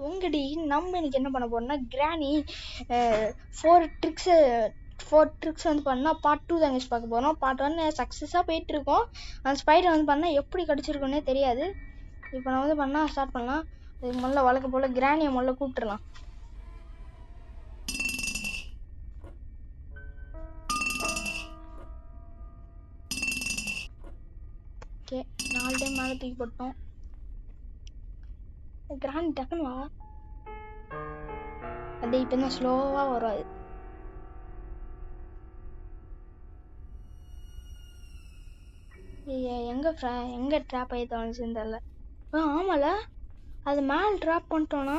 உங்கடி நம்ம இன்னைக்கு என்ன பண்ண போறோம்னா கிராணி 4 ட்ரிக்ஸ் வந்து பண்ணா பார்ட் 2 தான் பார்க்க போறோம். பார்ட் 1 சக்ஸஸா போயிட்டு இருக்கோம். அந்த ஸ்பைடர் வந்து பண்ணா எப்படி கடிச்சிருக்குன்னே தெரியாது. இப்போ நான் வந்து பண்ணா ஸ்டார்ட் பண்ணலாம். இதுக்கு முதல்ல வழக்கம் போல கிராணியை முதல்ல கூப்பிட்டுலாம். ஓகே 4 டைம் மேலே தூக்கி போட்டோம். கிராணி டக்குன்னு வா. அது இப்போ தான் ஸ்லோவாக வரும். அது எங்க ட்ராப் ஆகி தோணுச்சுன்னு தெரியல. ஆமால அது மேலே ட்ராப் பண்ணிட்டோன்னா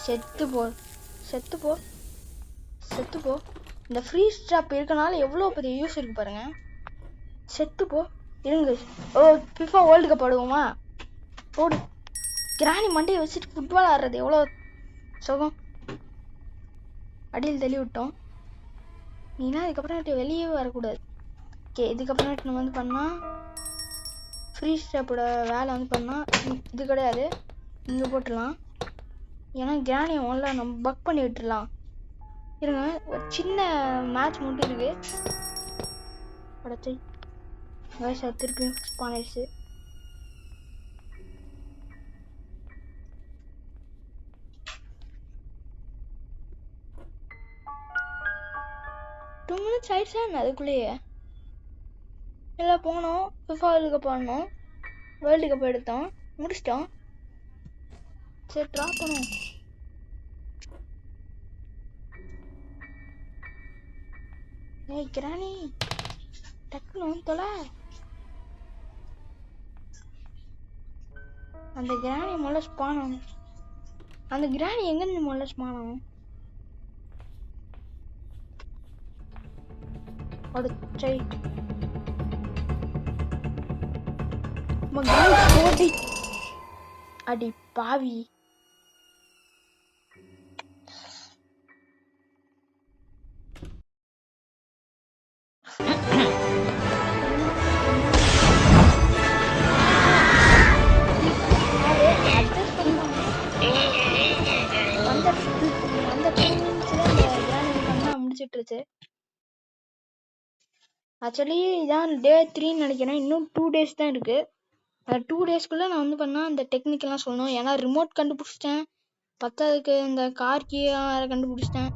செத்து போ. இந்த ஃப்ரீஸ் ட்ராப் இருக்கனால எவ்வளோ பெரிய யூஸ் இருக்கு பாருங்க. செத்து போ இருங்க. ஓ ஃபிஃபா வேர்ல்டு கப் ஆடுவோமா? ஓடு. கிராணி மண்டையை வச்சுட்டு ஃபுட்பால் ஆடுறது எவ்வளோ சுகம். அடியில் தள்ளி விட்டோம். நீனா இதுக்கப்புறம் வெளியே வரக்கூடாது. ஓகே இதுக்கப்புறம் நம்ம வந்து பண்ணால் ஃப்ரீ ஸ்டாப்போட வேலை வந்து பண்ணால் இது கிடையாது, இங்கே போட்டுடலாம். ஏன்னா கிராணியை முதல்ல நம்ம பக் பண்ணி விட்டுடலாம். இருங்க ஒரு சின்ன மேட்ச் மட்டும் இருக்கு. படத்தை வயசா திருப்பியும் ஸ்பான் ஆயிடுச்சு. டூ மினிட்ஸ் ஆயிடுச்சா என்ன அதுக்குள்ளேயே? எல்லாம் போனோம், ஃபிஃபா வேர்ல்டு கப் ஆடணும், வேர்ல்டு கப் எடுத்தோம், முடிச்சிட்டோம். சரி ட்ராப் பண்ணுவோம். ஏய் கிராணி டக்குன்னு தொலை. அந்த கிராணி முதல்ல ஸ்பான் ஆகும். அந்த கிராணி எங்கேருந்து முதல்ல ஸ்பான் ஆகும்? அடி பாவி. முடிச்சிட்டு ஆக்சுவலி இதான் டே 3ன்னு நினைக்கிறேன். இன்னும் 2 days தான் இருக்கு. அந்த 2 daysக்குள்ள நான் வந்து பண்ணா அந்த டெக்னிக்கெல்லாம் சொல்லணும். ஏன்னா ரிமோட் கண்டுபிடிச்சிட்டேன், பத்தாவதுக்கு இந்த கார் கீ வேற கண்டுபிடிச்சிட்டேன்.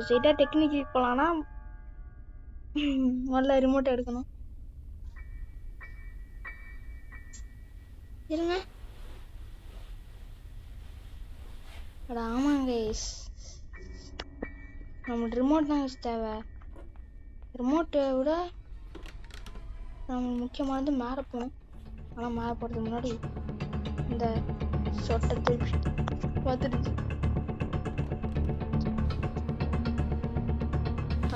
ஸ்ட்ரெயிட்டாக டெக்னிக்கு போகலான்னா முதல்ல ரிமோட் எடுக்கணும். இருங்க. ஆமாங்க நம்ம ரிமோட் தான் தேவை. ரிமோட்டை விட நம்ம முக்கியமானது மேலே போகணும். ஆனால் மேலே போகிறதுக்கு முன்னாடி இந்த சொட்டை திருப்பி பார்த்துடுச்சு.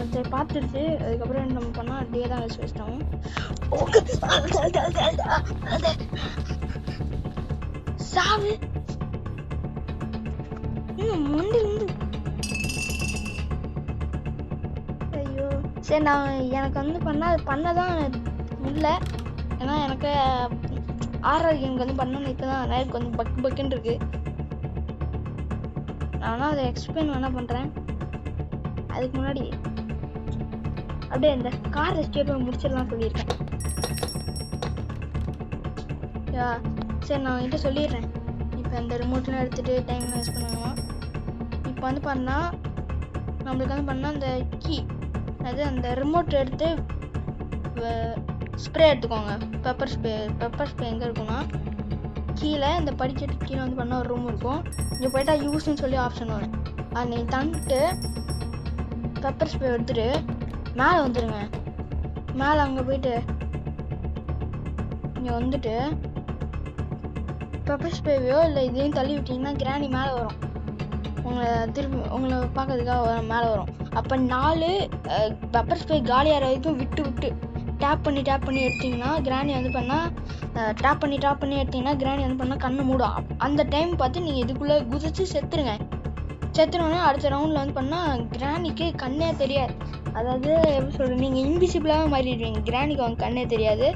அதை பார்த்துடுச்சு. அதுக்கப்புறம் நம்ம பண்ணால் அப்படியே தான் வச்சு வச்சிட்டோம். சாவு மண்டிலிருந்து. ஐயோ சரி நான் எனக்கு வந்து பண்ணதான் இல்லை. ஏன்னா எனக்கு ஆறாவது எனக்கு வந்து பண்ணணும். இப்போ தான் எனக்கு வந்து பக்குன்னு இருக்கு. நான் அதை எக்ஸ்பிளைன் வேணா பண்ணுறேன். அதுக்கு முன்னாடி அப்படியே இந்த கார் எஸ்கேப்பை முடிச்சிடலாம் சொல்லியிருக்கேன். சரி நான் கிட்ட சொல்லிடுறேன். இப்போ அந்த ரிமோட்லாம் எடுத்துகிட்டு டைம் வேஸ்ட் பண்ணுவோம். இப்போ வந்து பண்ணால் நம்மளுக்கு வந்து பண்ணால் அந்த கீ அது அந்த ரிமோட் எடுத்து ஸ்ப்ரே எடுத்துக்கோங்க. பெப்பர் ஸ்ப்ரே எங்கே இருக்குன்னா கீழே இந்த படிக்கட்டு கீழே வந்து பண்ண ஒரு ரூம் இருக்கும். இங்கே போய்ட்டா யூஸ்ன்னு சொல்லி ஆப்ஷன் வரும். அது நீங்கள் தந்துட்டு பெப்பர் ஸ்ப்ரே எடுத்துகிட்டு மேலே வந்துடுங்க. மேலே அங்கே போயிட்டு இங்கே வந்துட்டு பெப்பர் ஸ்ப்ரேவையோ இல்லை இதையும் தள்ளி விட்டிங்கன்னா கிராணி மேலே வரும். உங்களை பார்க்கறதுக்காக மேலே வரும். அப்போ 4 பெப்பர் ஸ்ப்ரே காலியாகிற வரைக்கும் விட்டு டேப் பண்ணி எடுத்திங்கன்னா கிராணி வந்து பண்ணால் டேப் பண்ணி எடுத்திங்கன்னா கிராணி வந்து பண்ணால் கண்ணு மூடும். அந்த டைம் பார்த்து நீங்கள் இதுக்குள்ளே குதிச்சு செத்துருங்க. செத்துனோடனே அடுத்த ரவுண்டில் வந்து பண்ணால் கிராணிக்கு கண்ணே தெரியாது. அதாவது எப்படி சொல்கிறது, நீங்கள் இன்விசிபிளாக மாறிடுவீங்க. கிராணிக்கு அவங்க கண்ணே தெரியாது.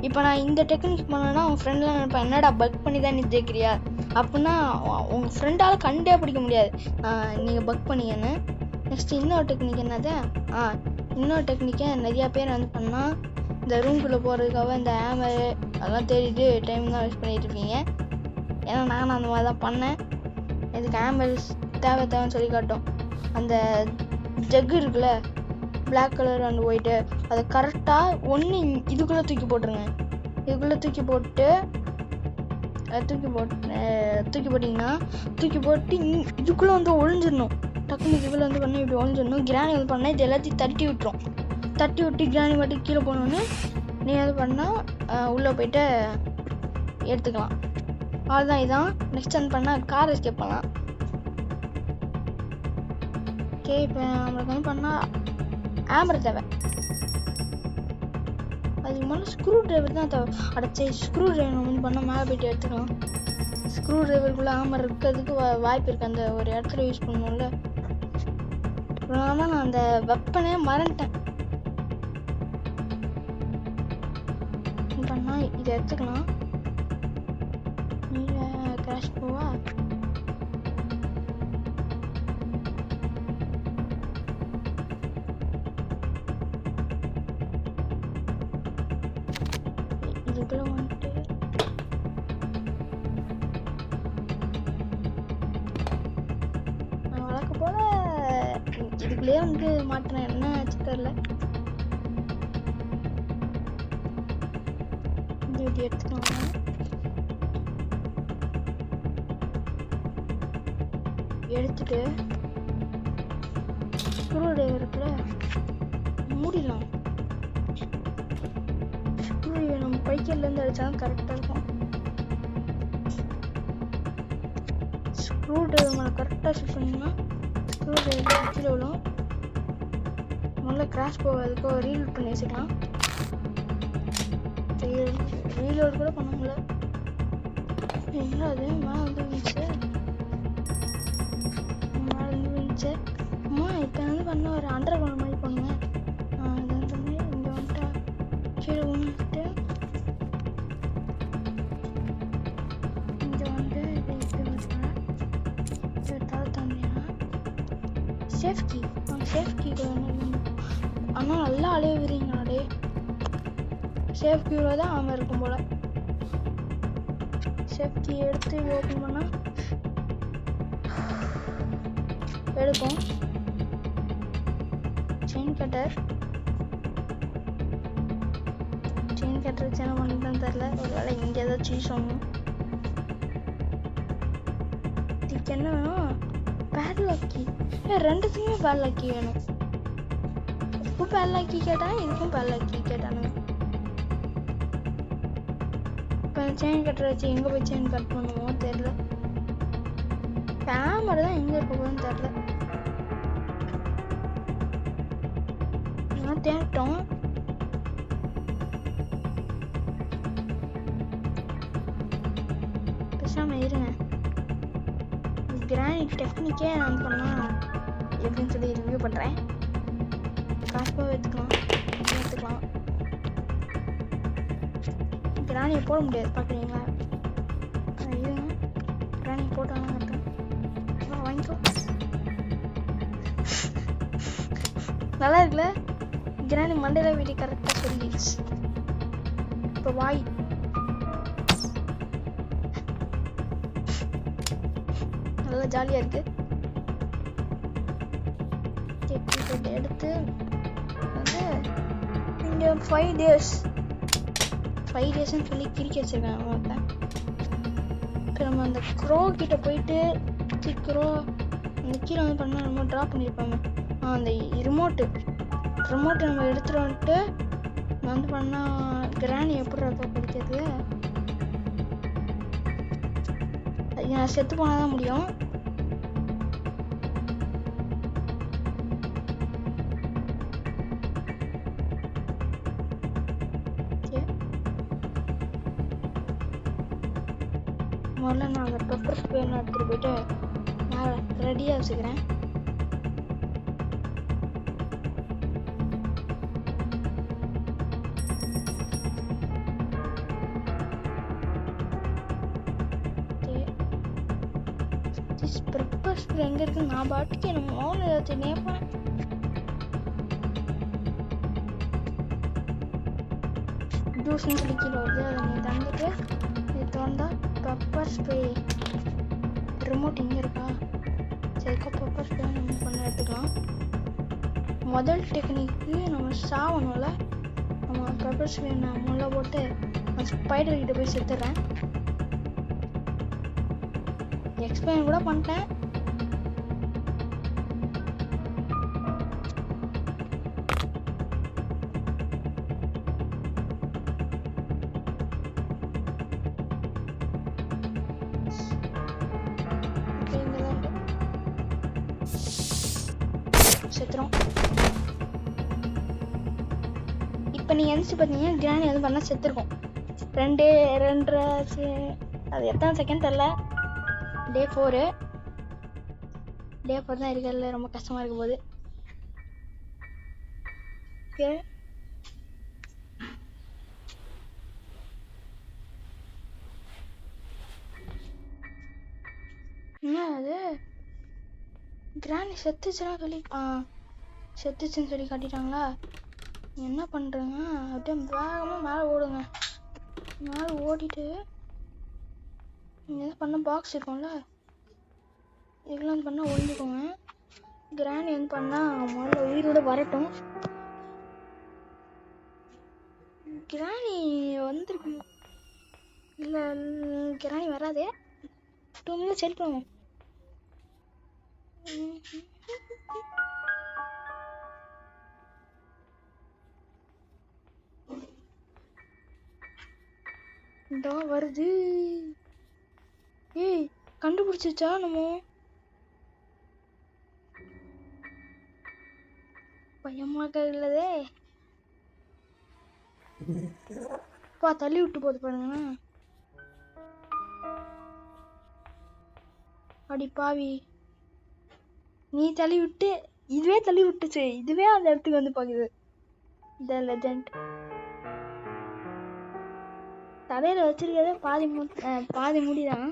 இப்போ நான் இந்த டெக்னிக் பண்ணேன்னா அவங்க ஃப்ரெண்ட்லாம் நினைப்பேன், என்னடா பக் பண்ணி தான் நீ ஜெயிக்கிறியா அப்படின்னா உங்கள் ஃப்ரெண்டால் கண்டே பிடிக்க முடியாது நீங்கள் பக் பண்ணீங்கன்னு. நெக்ஸ்ட் இன்னொரு டெக்னிக் என்னது, இன்னொரு டெக்னிக்கை நிறையா பேர் வந்து பண்ணால் இந்த ரூம்குள்ளே போகிறதுக்காக இந்த ஹேமரு அதெல்லாம் தேடிட்டு டைம் தான் வேஸ்ட் பண்ணிகிட்டு இருக்கீங்க. ஏன்னா நானும் அந்த மாதிரி தான் பண்ணேன். இதுக்கு ஹேமர்ஸ் தேவைன்னு சொல்லி காட்டும். அந்த ஜக்கு இருக்குல்ல பிளாக் கலர் அண்ட் ஒயிட்டு, அதை கரெக்டாக ஒன்று இதுக்குள்ளே தூக்கி போட்டுருங்க. இதுக்குள்ளே தூக்கி போட்டு போட்டிங்கன்னா தூக்கி போட்டு இதுக்குள்ளே வந்து ஒழிஞ்சிடணும். டக்குனு இதுக்குள்ளே வந்து பண்ணால் இப்படி ஒழிஞ்சிடணும். கிராணி வந்து பண்ணால் இது எல்லாத்தையும் தட்டி விட்டுரும். தட்டி விட்டு கிராணி மட்டும் கீழே போனோன்னு நீ அது பண்ணால் உள்ளே போய்ட்டு எடுத்துக்கலாம். அதுதான் இதான். நெக்ஸ்ட் வந்து பண்ணால் கார் எஸ்கேப் பண்ணலாம். ஓகே, இப்போ நம்மளுக்கு வந்து பண்ணால் ஹேமர் தேவை. அதுக்கு மேலே ஸ்க்ரூ டிரைவர் தான் தேவை. அடைச்சி ஸ்க்ரூ டிரைவர் நம்ம வந்து பண்ணால் மேலே போய்ட்டு எடுத்துக்கலாம். ஸ்க்ரூ டிரைவருக்குள்ளே ஹேமர் இருக்கிறதுக்கு வாய்ப்பு இருக்குது. அந்த ஒரு இடத்துல யூஸ் பண்ணணும்ல. ஆனால் நான் அந்த வெப்பனே மறந்துட்டேன். பண்ணால் இதை எடுத்துக்கலாம். நீங்கள் கிராஷ் போவா இதுக்குள்ள வந்துட்டு நான் வழக்க போல இதுக்குள்ளேயே வந்து மாட்டினேன். என்ன சிக்கரில் இப்படி எடுத்துக்கோங்க. எடுத்துட்டு ஸ்க்ரூ டிரைவர் இருக்குல்ல மூடிடலாம். ஸ்க்ரூ டிரைவர் நம்ம பைக்கர்லேருந்து அடித்தாலும் கரெக்டாக இருக்கும். ஸ்க்ரூ டிரைவர் மேலே கரெக்டாக ஷிஃப்ட் பண்ணிங்கன்னா ஸ்க்ரூ டிரைவர் கீழே விழும். முதல்ல கிராஷ் போகிறதுக்கு ரீலோட் பண்ணி வச்சுக்கலாம். ரீலோட் கூட பண்ண முடியல. என்ன அது மேலே வந்து விழுந்துச்சு. இப்போ வந்து பண்ண ஒரு அண்டர் கிரவுண்ட் மாதிரி பண்ணுவேன். அது வந்து இங்கே வந்துட்டு கீழே விழுந்துட்டு இங்கே வந்து இது இப்படி வச்சுக்கலாம். எடுத்தாலும் தந்தீங்கன்னா சேஃப்டி சேஃப்டிக்கு ஆனால் நல்லா அலையுறீங்களாடே. சேஃப்டியோட தான் அவன் இருக்கும் போல். சேஃப்டி எடுத்து ஓப்பன் பண்ணால் எடுக்கும். செயின் கட்டர் வச்சு என்ன பண்ணிட்டு தெரில. ஒரு வேலை இங்கே ஏதாச்சும் யூஸ் ஆகணும். இதுக்கு என்ன வேணும், பேட் லாக்கி. ரெண்டுத்துக்குமே பேட் லாக்கி வேணும். இதுக்கும் பேட் லாக்கி கேட்டான், இதுக்கும் பேட் லாக்கி கேட்டானுங்க. இப்போ செயின் கட்டர் வச்சு எங்கே போய் செயின் கட் பண்ணுமோ தெரில. கேமரா தான் எங்கே இருக்க போகுதுன்னு தெரில. நான் தேட்டோம். பேசாம இருங்க. கிரானைட் டெக்னிக்கே நான் பண்ணால் எப்படின்னு சொல்லி ரிவ்யூ பண்ணுறேன். காஸ்பாக எடுத்துக்கலாம். கிரானியை போட முடியாது பார்க்குறீங்களா? இருங்க, கிரானி போட்டாலும் இருக்கேன். வாங்கிக்கோ. நல்லா இருக்குல்ல? கிரானி மண்டையில் வீட்டு கரெக்டாக சொல்லிடுச்சு. இப்போ வாய் நல்லா ஜாலியாக இருக்கு. எடுத்து வந்து இங்கே 5 டேஸ்ன்னு சொல்லி கிரிக்க வச்சிருக்கேன் அவன்கிட்ட. இப்போ நம்ம அந்த க்ரோ கிட்ட போயிட்டு க்ரோ அந்த கீழே வந்து பண்ணால் நம்ம ட்ரா பண்ணியிருப்பாங்க. அந்த ரிமோட்டு நம்ம எடுத்துகிட்டு வந்துட்டு வந்து பண்ணால் கிரானி எப்படி அதை படிக்கிறது? நான் செத்து போனால் தான் முடியும். முதல்ல நான் அந்த பெப்பர் ஸ்ப்ரேன்னு எடுத்துகிட்டு போயிட்டு நான் ரெடியாக வச்சுக்கிறேன். திஸ் பெப்பர் ஸ்ப்ரே எங்கே இருக்கு? நான் பாட்டுக்கு எனக்கு மௌன ஏதாச்சும் நேப்பேன். ஜூஸ்ன்னு சொல்லி கீழே வருது. அதை நீ தந்துட்டு இது திறந்தா பெப்பர் ஸ்ப்ரே ரிமோட் இங்கே இருக்கா? சரிக்கா, பெப்பர் ஸ்ப்ரே நம்ம பண்ண எடுத்துக்கலாம். முதல் டெக்னிக்கு நம்ம சாவணும்ல, நம்ம பெப்பர் ஸ்ப்ரே நான் முள்ள போட்டு ஸ்பைடர் கிட்ட போய் செத்துறேன். எக்ஸ்பிளைன் கூட பண்ணிட்டேன். செத்துறோம். இப்போ நீங்கள் எந்திரிச்சு பார்த்தீங்கன்னா கிராணி எதுவும் பண்ணால் செத்துருக்கோம். 2.5 அது எத்தனை செகண்ட் தெரில. டே 4 தான் இருக்கிறதுல ரொம்ப கஷ்டமாக இருக்கும் போது. ஓகே, என்ன அது? கிராணி செத்துச்சுன்னா சொல்லி செத்துச்சுன்னு சொல்லி காட்டிட்டாங்களா? என்ன பண்ணுறேங்க, அப்படியே வேகமாக மேலே ஓடுங்க. மேலே ஓடிட்டு நீங்கள் பண்ண பாக்ஸ் இருக்கும்ல, இதெல்லாம் வந்து பண்ணால் ஒழிஞ்சுக்கோங்க. கிராணி வந்து பண்ணால் முதல்ல உயிரோட வரட்டும். கிராணி வந்துருக்கு இல்லை, கிராணி வராதே. 2 மினிட்ஸ் ஹெல்ப் பண்ணுவோம். இதோ வருது. ஏய், கண்டுபிடிச்சிச்சா? நம்ம பயமாக இல்லதே. தள்ளி விட்டு போது பாருங்க. அடி பாவி, நீ தள்ளி விட்டு இதுவே தள்ளி விட்டுச்சு. இதுவே அந்த இடத்துக்கு வந்து பாக்குது. த லெஜண்ட் தலையில வச்சிருக்கதே பாதி முடிதான்.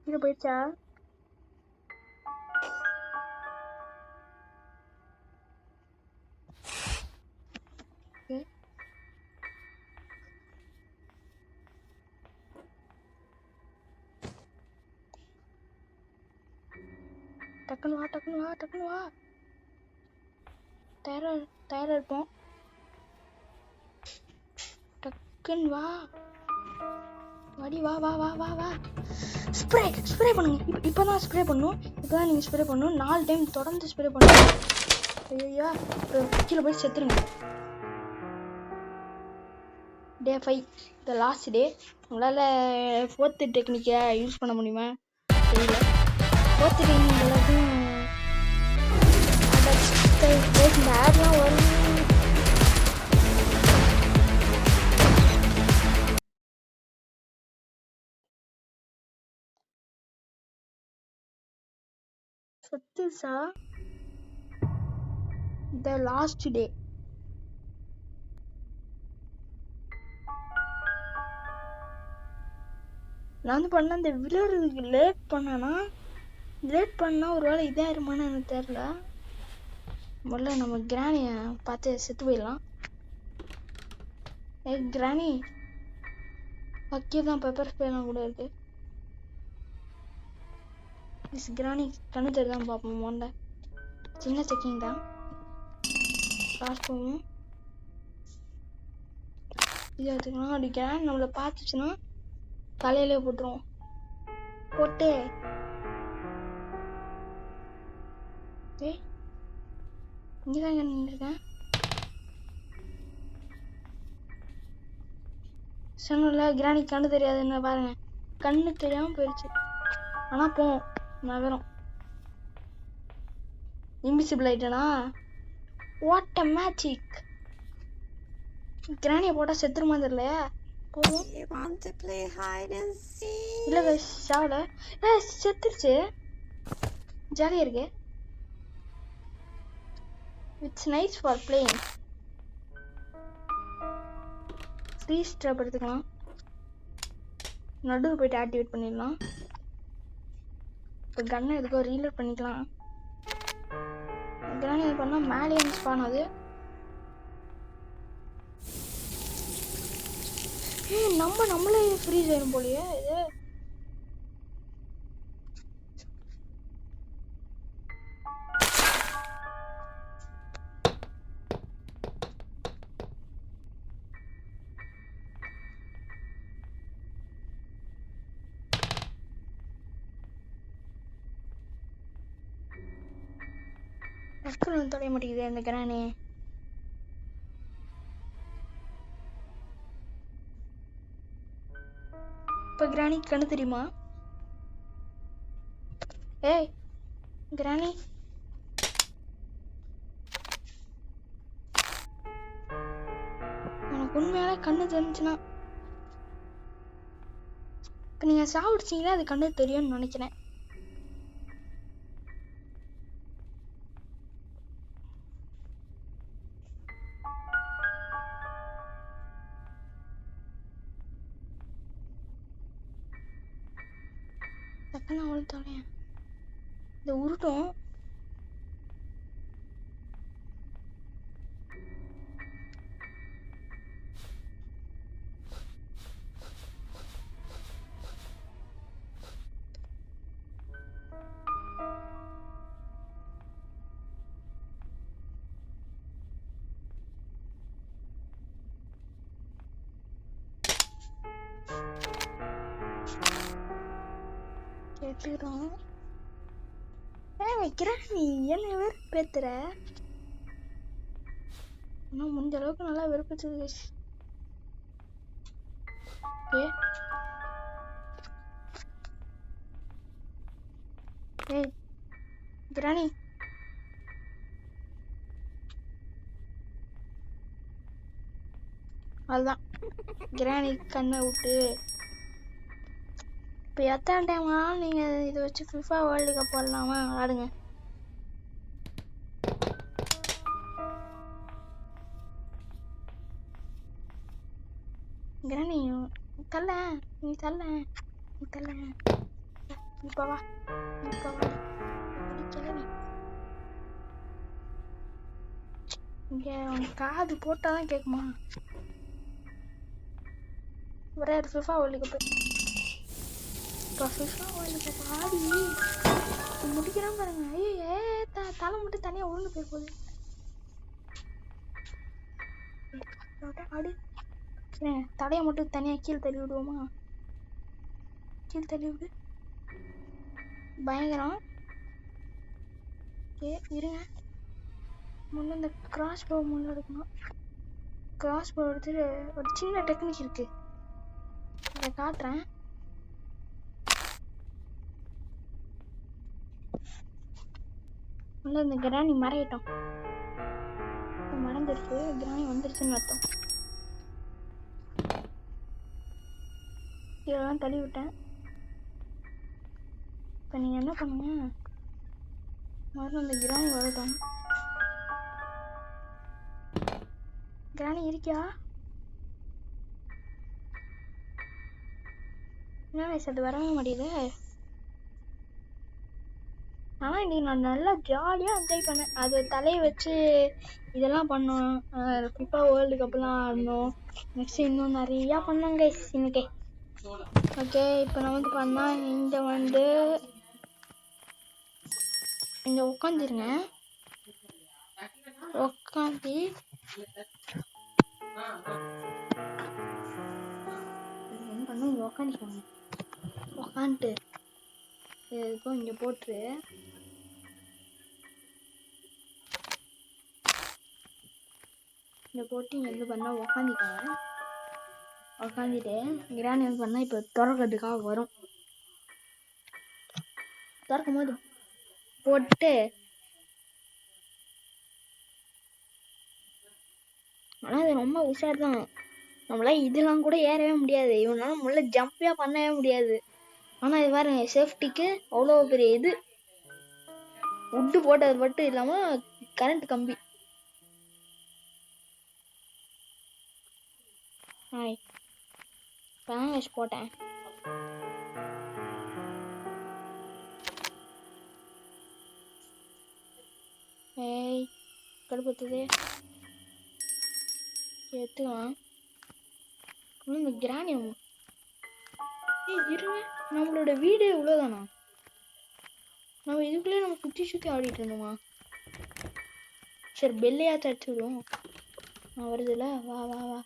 இது போயிடுச்சா? டக்குனு வா. தயாரா இருப்போம். டக்குன்னு வா. வா. ஸ்ப்ரே பண்ணுங்க. இப்பதான் ஸ்ப்ரே பண்ணணும். இப்பதான் நீங்க ஸ்ப்ரே பண்ணணும். 4 டைம் தொடர்ந்து ஸ்ப்ரே பண்ணுங்க. ஐயா, கீழே போய் செத்துருங்க. டே 5 த லாஸ்ட் டே. உங்களால் 4th டெக்னிக்கை யூஸ் பண்ண முடியுமா தெரியல. 4th டெக்னிக் எல்லாத்தையும் இந்த ஆட்லாம் வரும். சத்துசா த லாஸ்ட் டே. நான் வந்து பண்ண அந்த விழுறதுக்கு லேட் பண்ணா ஒரு வேளை இதாயிருமான்னு எனக்கு தெரியல. முதல்ல நம்ம கிராணியை பார்த்து செத்து போயிடலாம். கிராணி பக்கி தான் பெப்பர் ஸ்ப்ரேலாம் கூட இருக்கு. கிராணி கண்ணு தெரிதான் பார்ப்போம். முதல்ல சின்ன செக்கிங் தான். லாஸ்ட் போவோம். இது எடுத்துக்கலாம். அப்படி கிராணி நம்மளை பார்த்துச்சுன்னா தலையிலே போட்டுருவோம். போட்டு இங்கதான் நின்றுருக்கேன். சொன்னல கிராணி கண்ணு தெரியாதுன்னு பாருங்க. கண்ணு தெரியாம போயிடுச்சு. ஆனா போவோம் நகரம். இன்விசிபிள் ஆயிட்டனா? What a magic. கிராணியை போட்டா செத்துருமா தெரியலையா? இல்ல சாவல, செத்துருச்சு. ஜாலியா இருக்கு. It's nice for playing. Freeze drop எடுத்துக்கலாம். நடுவில் போயிட்டு ஆக்டிவேட் பண்ணிடலாம். இப்போ கன்னை எதுக்கோ ரீலோட் பண்ணிக்கலாம். கன் இது பண்ணால் மேலே வந்து ஸ்பான் ஆகுது. நம்மளே ஃப்ரீஸ் ஆயிரும் போலியே இது. டக்குன்னு தொடைய மாட்டேங்குது அந்த கிரானே. இப்போ கிராணிக்கு கண்ணு தெரியுமா? ஏய் கிராணி, உனக்கு உண்மையால கண்ணு தெரிஞ்சுன்னா இப்போ நீங்கள் சாப்பிடுச்சிங்கன்னா அது கண்ணு தெரியும்னு நினைக்கிறேன். டக்குன்னு அவ்வளோ தொலையேன் இந்த உருட்டும். கேட்டுக்கிறோம். வைக்கிறேன் நீ என்ன வெறுப்பேத்துற? இன்னும் முடிஞ்ச அளவுக்கு நல்லா வெறுப்பேற்றுது. ஏய் கிராணி, அதுதான் கிராணி கண்ணை விட்டு. இப்போ எத்தனை டைமா நீங்கள் இதை வச்சு ஃபிஃபா வேர்ல்டு கப் விளாடலாமா? விளாடுங்க. கிராணி தள்ள, நீ தள்ள, நீ தள்ள. இப்போ வா, இப்போ வா. கிளவி இங்கே உனக்கு காது போட்டால் தான் கேட்குமா? ஒரே ஒரு ஃபிஃபா வேர்ல்டு கப்பு. இப்போ ஃபிஃபா வேர்ல்டு கப் ஆடி முடிக்கிறான் பாருங்க. ஐயே தலை மட்டும் தனியாக உருண்டு போய் போகுது. ஆடு தலையை மட்டும் தனியாக கீழே தள்ளி விடுவோமா? கீழே தள்ளி விடு. பயங்கரம். இருங்க, முன்ன இந்த கிராஸ் போ முன்ன எடுக்கணும். கிராஸ் போ எடுத்துட்டு ஒரு சின்ன டெக்னிக் இருக்கு, அதை காட்டுறேன். வந்து இந்த கிராணி மறையட்டும். மறந்துருச்சு, கிராணி வந்துருச்சுன்னு அர்த்தம். இதெல்லாம் தள்ளி விட்டேன். இப்போ நீங்கள் என்ன பண்ணுங்க, முதல்ல அந்த கிராணி வரட்டும். கிராணி இருக்கியா? என்ன வயசு அது வரவே மாட்டேங்குது. ஆனால் இன்னைக்கு நான் நல்லா ஜாலியாக என்ஜாய் பண்ணேன். அது தலையை வச்சு இதெல்லாம் பண்ணோம். ஃபிஃபா வேர்ல்டு கப்லாம் ஆடணும். நெக்ஸ்ட் இன்னும் நிறையா பண்ணோங்க இன்னைக்கு. ஓகே, இப்போ நான் வந்து பண்ணால் இங்கே வந்து இங்கே உட்காந்துருங்க. உட்காந்து என்ன பண்ண, இங்கே உட்காந்துக்கோங்க. உட்காந்துட்டு எதுக்கும் இங்கே போட்டு இங்கே போட்டு இங்கே வந்து பண்ணால் உட்காந்துக்கோங்க. உட்காந்துட்டு கிராணி வந்து பண்ணால் இப்போ திறக்கிறதுக்காக வரும். திறக்கும் போது போட்டு, ஆனால் அது ரொம்ப உஷார் தான். நம்மளால இதெல்லாம் கூட ஏறவே முடியாது, இவனால முள்ள ஜம்பியா பண்ணவே முடியாது. ஆனால் இது பாருங்க, சேஃப்டிக்கு அவ்வளோ பெரிய இது உட்டு போட்டது மட்டும் இல்லாமல் கரண்ட் கம்பி. ஹாய் பேங்கஸ் போட்டேன். ஏய் கடுப்பத்துதே எடுத்துக்கலாம். இந்த கிரானியம் இருங்க, நம்மளோட வீடு இவ்வளோதானா? நம்ம இதுக்குள்ளே நம்ம சுற்றி ஆடிட்டு இருந்தோமா? சரி பெல்லையாச்சும் அடிச்சு விடுவோம். வருதுல்ல, வா வா வா.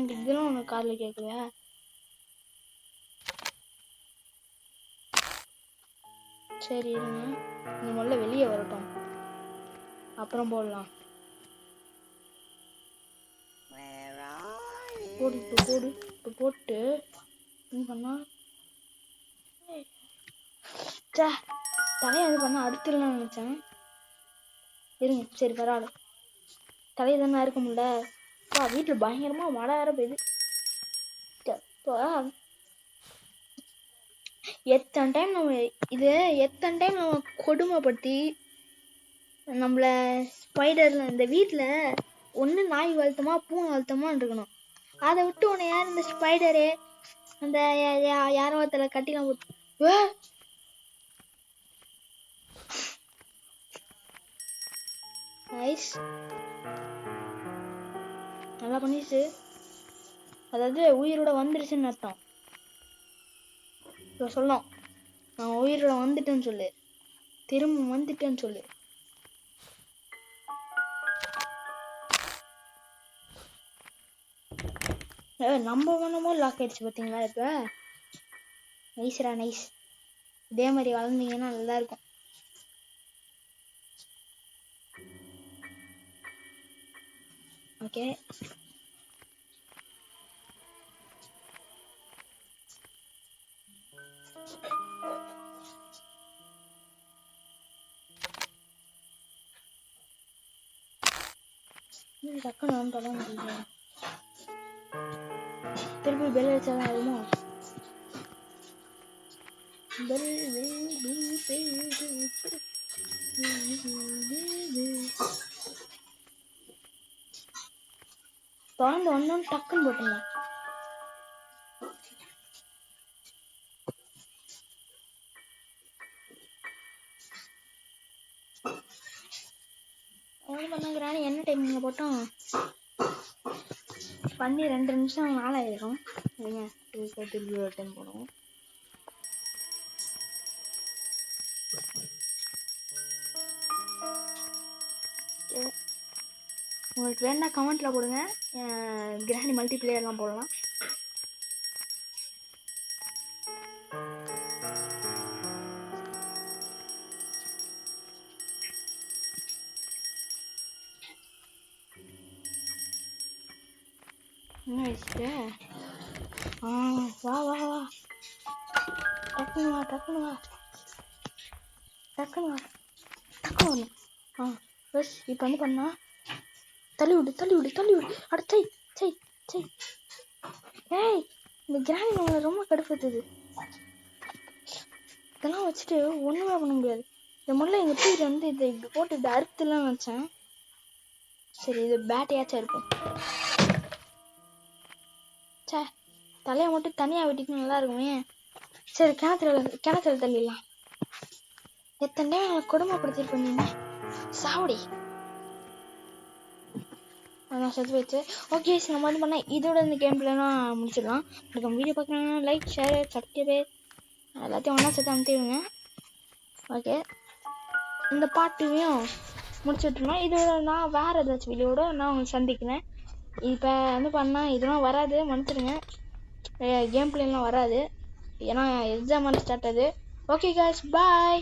இதெல்லாம் உனக்கு காதில் கேட்கலையா? சரி இருங்க, நீ முதல்ல வெளியே வரட்டும், அப்புறம் போடலாம். போடு இப்போ போடு. இப்போ போட்டு என்ன பண்ணா தலையை அது பண்ண அடுத்துலாம் நினைச்சேன். இருங்க சரி பரவாயில்ல, தலையை தானே இருக்க முடியல. வீட்டில் பயங்கரமா மழை வேற பெய்யுது. எத்தனை டைம் நம்ம கொடுமைப்படுத்தி நம்மள ஸ்பைடர்ல இந்த வீட்டில் ஒன்று நாய் வளர்த்தமா பூனை வளர்த்தமா இருக்கணும். அதை விட்டு உன்னை யார் இந்த ஸ்பைடரு அந்த யாரோ ஒருத்தர கட்டிலாம் போட்டு நைஸ் நல்லா பண்ணிச்சு. அதாவது உயிரோட வந்துருச்சுன்னு அர்த்தம். இப்போ சொல்லலாம் நான் உயிரோட வந்துட்டேன்னு சொல்லு, திரும்ப வந்துட்டேன்னு சொல்லு. நம்ம வேணுமோ லாக் ஆயிடுச்சு பார்த்தீங்களா? இப்போ நைஸ்ரா நைஸ். இதே மாதிரி வளர்ந்தீங்கன்னா நல்லா இருக்கும். ஓகே டக்குன்னு வந்து தொட முடியல. திருப்பி பெல் அடிச்சாதான் ஆகுமா? தொடர்ந்து வந்தோன்னு டக்குன்னு போட்டுருந்தேன். பண்ணுங்கிறானு என்ன டைமிங்ல போட்டோம்? பண்ணி 2 நிமிஷம் நாளாயிரும். திருப்பி ஒரு டைம் போடுவோம். உங்களுக்கு வேணா கமெண்ட்ல போடுங்க, கிராணி மல்டிபிளேயர்லாம் போடலாம். என்ன வச்சுட்டு வா வா வா டக்குனு வா டக்குனு வா டக்குனு வா டக்குனு வரணும். பஸ் இப்போ வந்து பண்ணா தள்ளி விடு தள்ளி விடு தள்ளி விடு. அட சை சை சை. ஏய் இந்த கிராணி நம்மளை ரொம்ப கடுப்பத்துது. இதெல்லாம் வச்சுட்டு ஒன்றுமே பண்ண முடியாது. இந்த முல்லை எங்கள் தூக்கிட்டு வந்து இதை இப்படி போட்டு இதை அறுத்துலாம் வச்சேன். சரி இது பேட்டையாச்சும் இருக்கும். சே தலையை மட்டும் தனியாக வெட்டிட்டு நல்லா இருக்குமே. சரி கிணத்துல தள்ளிடலாம். எத்தனை டைம் கொடுமைப்படுத்திட்டு பண்ணீங்க சாவடி. அதான் செத்து வச்சு. ஓகே நம்ம வந்து பண்ணால் இதோட இந்த கேம் பிளேலாம் முடிச்சிடலாம். உங்களுக்கு வீடியோ பார்க்கணுன்னா லைக் ஷேர் சப்ஸ்கிரைப் எல்லாத்தையும் ஒன்றா சேர்த்து அனுப்பிடுங்க. ஓகே இந்த பாட்டையும் முடிச்சுட்ருனா இதோட நான் வேறு ஏதாச்சும் வீடியோட நான் உங்களுக்கு சந்திக்கிறேன். இப்போ வந்து பண்ணால் இதெல்லாம் வராது, மன்னிச்சிடுங்க. கேம் பிளேலாம் வராது, ஏன்னா எக்ஸாம் வந்து ஸ்டார்ட் ஆகுது. Okay guys bye.